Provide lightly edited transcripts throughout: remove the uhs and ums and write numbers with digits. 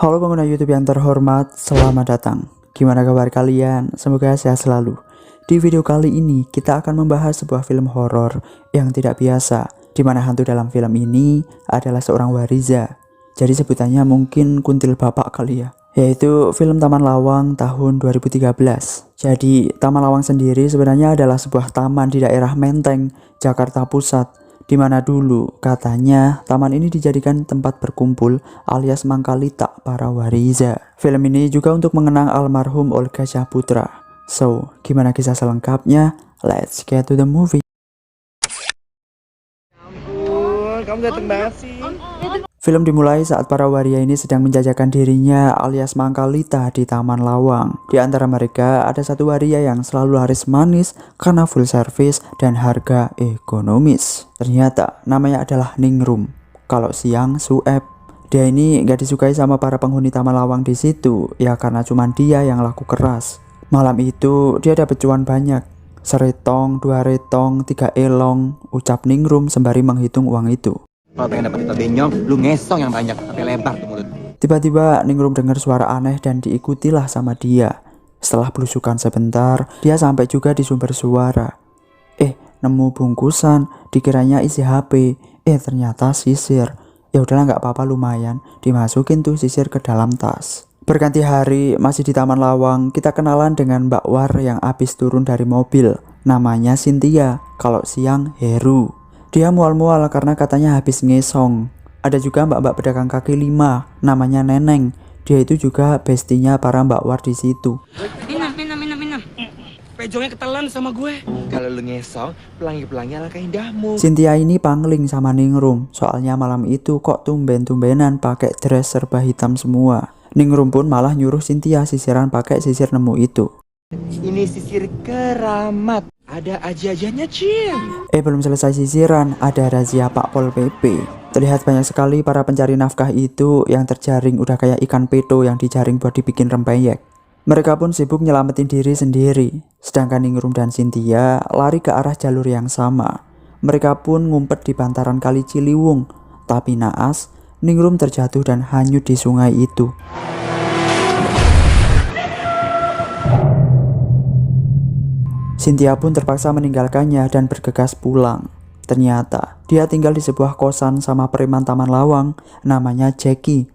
Halo pengguna YouTube yang terhormat, selamat datang. Gimana kabar kalian? Semoga sehat selalu. Di video kali ini kita akan membahas sebuah film horor yang tidak biasa, di mana hantu dalam film ini adalah seorang Wariza. Jadi sebutannya mungkin kuntil bapak kali ya. Yaitu film Taman Lawang tahun 2013. Jadi Taman Lawang sendiri sebenarnya adalah sebuah taman di daerah Menteng, Jakarta Pusat, di mana dulu katanya taman ini dijadikan tempat berkumpul alias mangkalita para Wariza. Film ini juga untuk mengenang almarhum Olga Syahputra. So, gimana kisah selengkapnya? Let's get to the movie. Ampun, kamu datang banget sih. Film dimulai saat para waria ini sedang menjajakan dirinya alias mangkalita di Taman Lawang. Di antara mereka ada satu waria yang selalu laris manis karena full service dan harga ekonomis. Ternyata namanya adalah Ningrum. Kalau siang Sueb. Dia ini gak disukai sama para penghuni Taman Lawang di situ, ya karena cuma dia yang laku keras. Malam itu dia dapat cuan banyak. Seretong, 2 retong, 3 elong, ucap Ningrum sembari menghitung uang itu. Kalau pengen dapet benyong, lu ngesong yang banyak, sampai lebar tuh mulut. Tiba-tiba Ningrum dengar suara aneh dan diikutilah sama dia. Setelah belusukan sebentar, dia sampai juga di sumber suara. Nemu bungkusan, dikiranya isi HP. Ternyata sisir. Ya udahlah nggak apa-apa, lumayan. Dimasukin tuh sisir ke dalam tas. Berganti hari, masih di Taman Lawang, kita kenalan dengan Mbak War yang habis turun dari mobil. Namanya Cynthia, kalau siang Heru. Dia mual-mual karena katanya habis ngesong. Ada juga mbak-mbak pedagang kaki 5, namanya Neneng. Dia itu juga bestinya para Mbak War di situ. Minum. Pejongnya ketelan sama gue. Kalau lu ngesong, pelangi-pelangi ala keindahmu. Cynthia ini pangling sama Ningrum, soalnya malam itu kok tumben-tumbenan pakai dress serba hitam semua. Ningrum pun malah nyuruh Cynthia sisiran pakai sisir nemu itu. Ini sisir keramat. Ada aja-ajanya, Cim. Belum selesai sisiran, ada razia Pak Pol PP. Terlihat banyak sekali para pencari nafkah itu yang terjaring udah kayak ikan peto yang dijaring buat dibikin rempeyek. Mereka pun sibuk nyelamatin diri sendiri. Sedangkan Ningrum dan Cynthia lari ke arah jalur yang sama. Mereka pun ngumpet di bantaran kali Ciliwung. Tapi naas, Ningrum terjatuh dan hanyut di sungai itu. Cynthia pun terpaksa meninggalkannya dan bergegas pulang. Ternyata dia tinggal di sebuah kosan sama preman Taman Lawang namanya Jackie.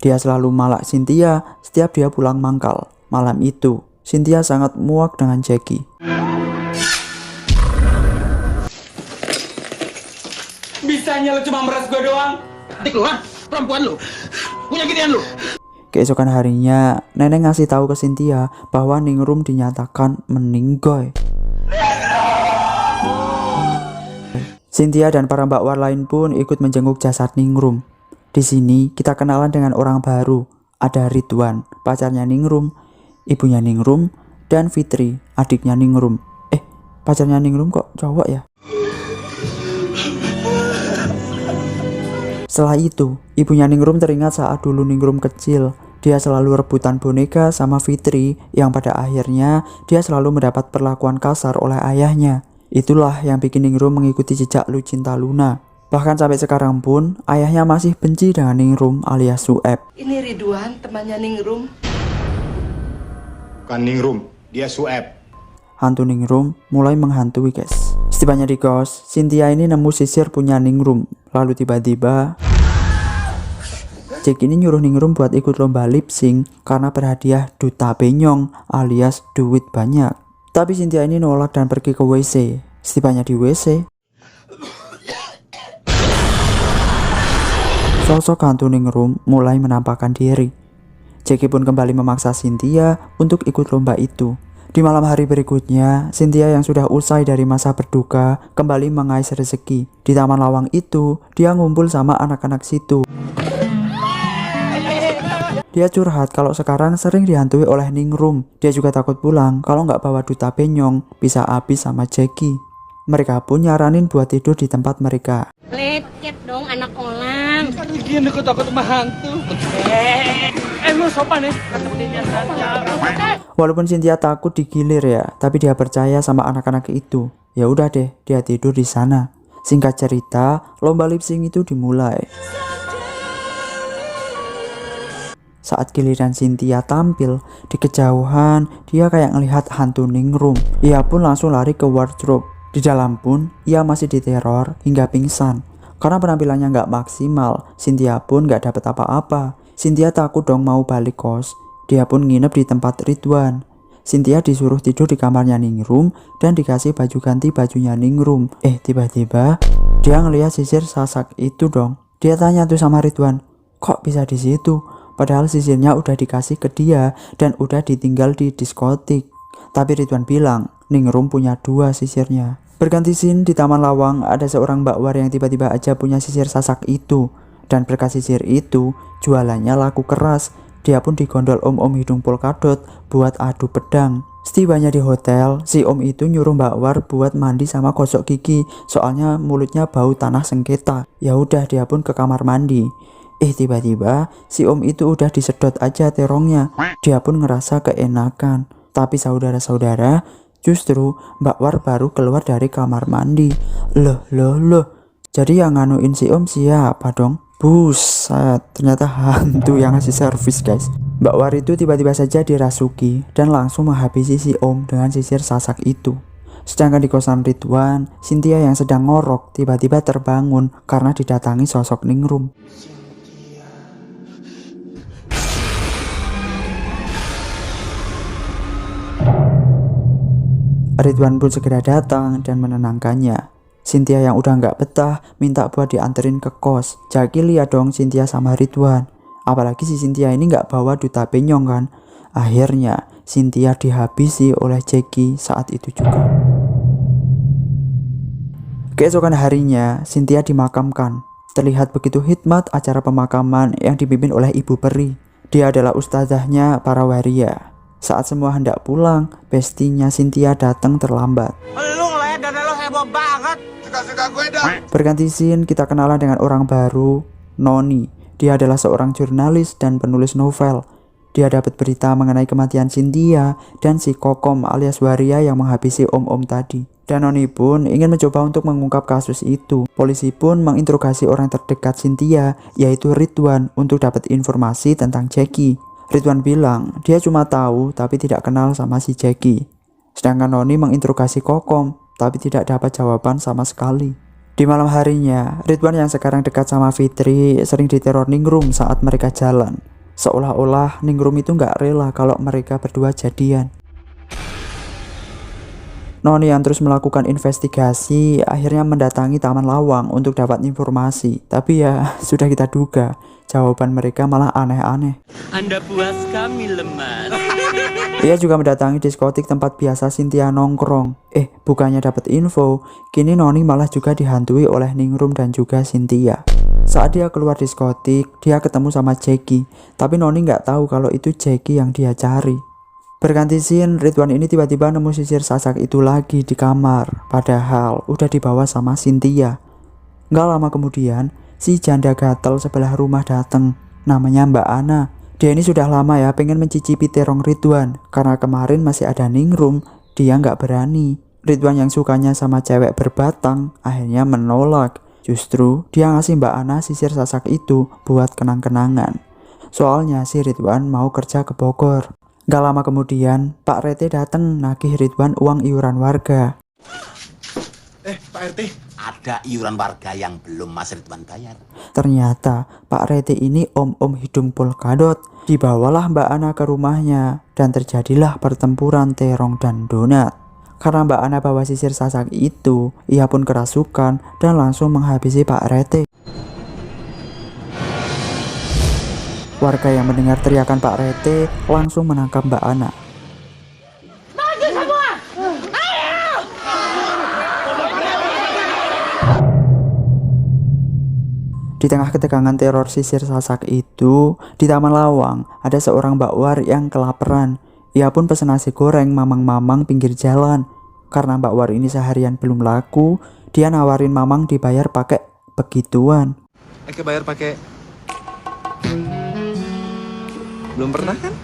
Dia selalu malak Cynthia setiap dia pulang mangkal. Malam itu Cynthia sangat muak dengan Jackie. Bisanya lu cuma meres gue doang. Adik lu, perempuan lu. Punya ginian lu. Keesokan harinya, Nenek ngasih tahu ke Cynthia bahwa Ningrum dinyatakan meninggoy. Cynthia dan para Mbak War lain pun ikut menjenguk jasad Ningrum. Di sini kita kenalan dengan orang baru. Ada Ridwan, pacarnya Ningrum, ibunya Ningrum, dan Fitri, adiknya Ningrum. Pacarnya Ningrum kok cowok ya? Setelah itu, ibunya Ningrum teringat saat dulu Ningrum kecil. Dia selalu rebutan boneka sama Fitri yang pada akhirnya dia selalu mendapat perlakuan kasar oleh ayahnya. Itulah yang bikin Ningrum mengikuti jejak Lucinta Luna. Bahkan sampai sekarang pun ayahnya masih benci dengan Ningrum alias Sueb. Ini Ridwan, temannya Ningrum. Bukan Ningrum, dia Sueb. Hantu Ningrum mulai menghantui guys. Setibanya di kos, Cynthia ini nemu sisir punya Ningrum. Lalu tiba-tiba Jack ini nyuruh Ningrum buat ikut lomba lip sync karena berhadiah duta benyong alias duit banyak. Tapi Cynthia ini nolak dan pergi ke WC. Setibanya di WC, sosok hantu Ningrum mulai menampakkan diri. Jackie pun kembali memaksa Cynthia untuk ikut lomba itu. Di malam hari berikutnya, Cynthia yang sudah usai dari masa berduka kembali mengais rezeki. Di Taman Lawang itu, dia ngumpul sama anak-anak situ. Dia curhat kalau sekarang sering dihantui oleh Ningrum. Dia juga takut pulang kalau nggak bawa duta benyong, bisa habis sama Jackie. Mereka pun nyaranin buat tidur di tempat mereka. Lecet dong anak orang. Gini aku takut sama hantu. Lu sopan ya. Ketemunya saja. Walaupun Cynthia takut digilir ya, tapi dia percaya sama anak-anak itu. Ya udah deh, dia tidur di sana. Singkat cerita, lomba lip sync itu dimulai. Saat giliran Cynthia tampil, di kejauhan dia kayak ngelihat hantu Ningrum. Ia pun langsung lari ke wardrobe. Di dalam pun ia masih diteror hingga pingsan. Karena penampilannya nggak maksimal, Cynthia pun nggak dapat apa-apa. Cynthia takut dong mau balik kos. Dia pun nginep di tempat Ridwan. Cynthia disuruh tidur di kamarnya Ningrum dan dikasih baju ganti bajunya Ningrum. Tiba-tiba dia ngelihat sisir Sasak itu dong. Dia tanya tuh sama Ridwan, kok bisa di situ? Padahal sisirnya udah dikasih ke dia dan udah ditinggal di diskotik. Tapi Ridwan bilang Ningrum punya 2 sisirnya. Berganti scene di Taman Lawang, ada seorang mbak war yang tiba-tiba aja punya sisir Sasak itu. Dan berkat sisir itu jualannya laku keras. Dia pun digondol om-om hidung polkadot buat adu pedang. Setibanya di hotel, si om itu nyuruh Mbak War buat mandi sama gosok gigi, soalnya mulutnya bau tanah sengketa. Ya udah, dia pun ke kamar mandi. Tiba-tiba si om itu udah disedot aja terongnya. Dia pun ngerasa keenakan. Tapi saudara-saudara, justru Mbak War baru keluar dari kamar mandi. Loh. Jadi yang nganuin si om siapa dong? Buset, ternyata hantu yang ngasih servis guys. Mbak War itu tiba-tiba saja dirasuki dan langsung menghabisi si om dengan sisir Sasak itu. Sedangkan di kosan Ridwan, Cynthia yang sedang ngorok tiba-tiba terbangun karena didatangi sosok Ningrum. Ridwan pun segera datang dan menenangkannya. Cynthia yang udah nggak betah minta buat dianterin ke kos. Jaki lihat dong Cynthia sama Ridwan. Apalagi si Cynthia ini nggak bawa duta penyong kan. Akhirnya Cynthia dihabisi oleh Jaki saat itu juga. Keesokan harinya Cynthia dimakamkan. Terlihat begitu hikmat acara pemakaman yang dipimpin oleh Ibu Peri. Dia adalah ustazahnya para waria. Saat semua hendak pulang, bestinya Cynthia datang terlambat. Lu ngeliat dada lo heboh banget. Berganti scene, kita kenalan dengan orang baru, Noni. Dia adalah seorang jurnalis dan penulis novel. Dia dapat berita mengenai kematian Cynthia dan si Kokom alias waria yang menghabisi om-om tadi. Dan Noni pun ingin mencoba untuk mengungkap kasus itu. Polisi pun menginterogasi orang terdekat Cynthia, yaitu Ridwan, untuk dapat informasi tentang Jaki. Ridwan bilang dia cuma tahu tapi tidak kenal sama si Jaki. Sedangkan Noni menginterogasi Kokom, tapi tidak dapat jawaban sama sekali. Di malam harinya, Ridwan yang sekarang dekat sama Fitri sering diteror Ningrum saat mereka jalan. Seolah-olah Ningrum itu nggak rela kalau mereka berdua jadian. Noni yang terus melakukan investigasi akhirnya mendatangi Taman Lawang untuk dapat informasi. Tapi ya sudah kita duga, jawaban mereka malah aneh-aneh. Anda puas kami lemas. Ia juga mendatangi diskotik tempat biasa Cynthia nongkrong. Bukannya dapat info, kini Noni malah juga dihantui oleh Ningrum dan juga Cynthia. Saat dia keluar diskotik, dia ketemu sama Jaki. Tapi Noni nggak tahu kalau itu Jaki yang dia cari. Berganti scene, Ridwan ini tiba-tiba nemu sisir Sasak itu lagi di kamar. Padahal udah dibawa sama Cynthia. Nggak lama kemudian, si janda gatel sebelah rumah datang. Namanya Mbak Ana. Dia ini sudah lama ya pengen mencicipi terong Ridwan. Karena kemarin masih ada Ningrum, dia nggak berani. Ridwan yang sukanya sama cewek berbatang akhirnya menolak. Justru dia ngasih Mbak Ana sisir Sasak itu buat kenang-kenangan. Soalnya si Ridwan mau kerja ke Bogor. Gak lama kemudian, Pak Rete datang nagih Ridwan uang iuran warga. Pak RT, ada iuran warga yang belum Mas Ridwan bayar. Ternyata Pak Rete ini om-om hidung polkadot. Dibawalah Mbak Ana ke rumahnya dan terjadilah pertempuran terong dan donat. Karena Mbak Ana bawa sisir Sasak itu, ia pun kerasukan dan langsung menghabisi Pak Rete. Warga yang mendengar teriakan Pak Rete langsung menangkap Mbak Ana. Maju semua! Ayo! Di tengah ketegangan teror sisir Sasak itu, di Taman Lawang ada seorang Mbak War yang kelaparan. Ia pun pesan nasi goreng mamang-mamang pinggir jalan. Karena Mbak War ini seharian belum laku, dia nawarin mamang dibayar pakai begituan. Bayar pakai belum pernah kan?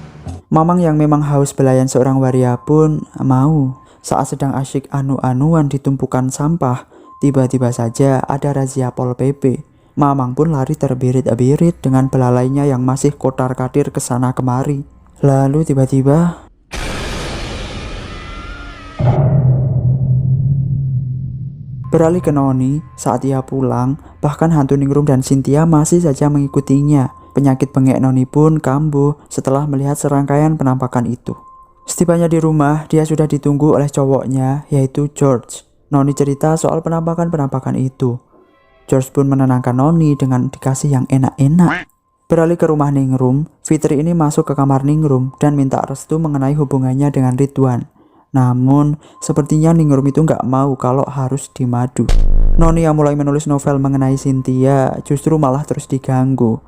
Mamang yang memang haus belayan seorang waria pun mau. Saat sedang asyik anu-anuan di tumpukan sampah, tiba-tiba saja ada razia Pol PP. Mamang pun lari terbirit-birit dengan belalainya yang masih kotar-katir kesana kemari. Lalu tiba-tiba beralih ke Noni saat ia pulang, bahkan hantu Ningrum dan Cynthia masih saja mengikutinya. Penyakit bengek Noni pun kambuh setelah melihat serangkaian penampakan itu. Setibanya di rumah, dia sudah ditunggu oleh cowoknya, yaitu George. Noni cerita soal penampakan-penampakan itu. George pun menenangkan Noni dengan dikasih yang enak-enak. Beralih ke rumah Ningrum, Fitri ini masuk ke kamar Ningrum dan minta restu mengenai hubungannya dengan Ridwan. Namun, sepertinya Ningrum itu nggak mau kalau harus dimadu. Noni yang mulai menulis novel mengenai Cynthia justru malah terus diganggu.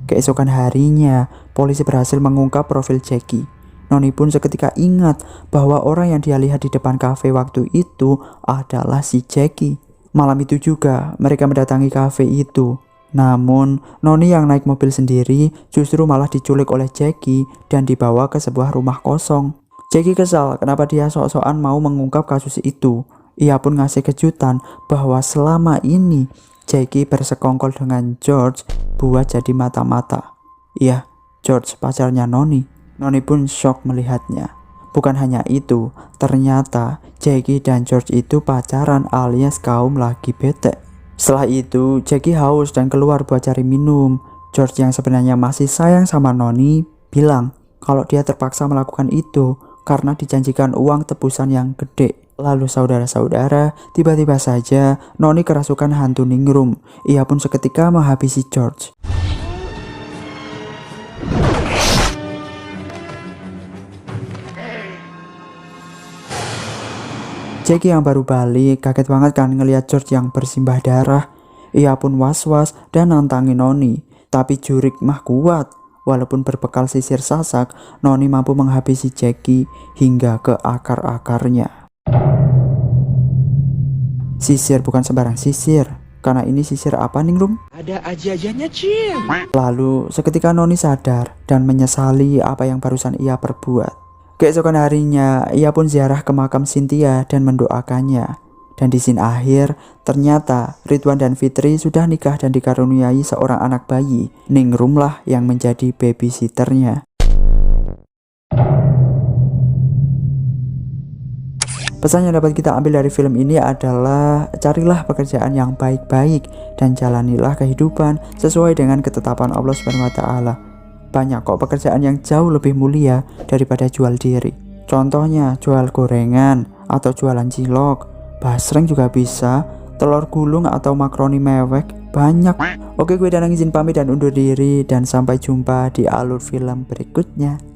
Keesokan harinya, polisi berhasil mengungkap profil Jackie. Noni pun seketika ingat bahwa orang yang dia lihat di depan kafe waktu itu adalah si Jackie. Malam itu juga mereka mendatangi kafe itu. Namun, Noni yang naik mobil sendiri justru malah diculik oleh Jackie dan dibawa ke sebuah rumah kosong. Jackie kesal kenapa dia sok-sokan mau mengungkap kasus itu. Ia pun ngasih kejutan bahwa selama ini Jackie bersekongkol dengan George buat jadi mata-mata. Iya, George pacarnya Noni. Noni pun shock melihatnya. Bukan hanya itu, ternyata Jackie dan George itu pacaran alias kaum lagi bete. Setelah itu, Jackie haus dan keluar buat cari minum. George yang sebenarnya masih sayang sama Noni bilang kalau dia terpaksa melakukan itu karena dijanjikan uang tebusan yang gede. Lalu saudara-saudara, tiba-tiba saja Noni kerasukan hantu Ningrum. Ia pun seketika menghabisi George. Jackie yang baru balik kaget banget kan ngelihat George yang bersimbah darah. Ia pun was-was dan nantangin Noni. Tapi jurik mah kuat. Walaupun berbekal sisir sasak, Noni mampu menghabisi Jackie hingga ke akar-akarnya. Sisir bukan sembarang sisir. Karena ini sisir apa Ningrum? Ada aja-ajanya, Cim. Lalu seketika Noni sadar dan menyesali apa yang barusan ia perbuat. Keesokan harinya, ia pun ziarah ke makam Cynthia dan mendoakannya. Dan di scene akhir, ternyata Ridwan dan Fitri sudah nikah dan dikaruniai seorang anak bayi. Ningrum lah yang menjadi babysitternya. Pesan yang dapat kita ambil dari film ini adalah carilah pekerjaan yang baik-baik dan jalanilah kehidupan sesuai dengan ketetapan Allah SWT. Banyak kok pekerjaan yang jauh lebih mulia daripada jual diri. Contohnya jual gorengan atau jualan cilok, basreng juga bisa, telur gulung atau makaroni mewek, banyak. Oke, gue Danang izin pamit dan undur diri dan sampai jumpa di alur film berikutnya.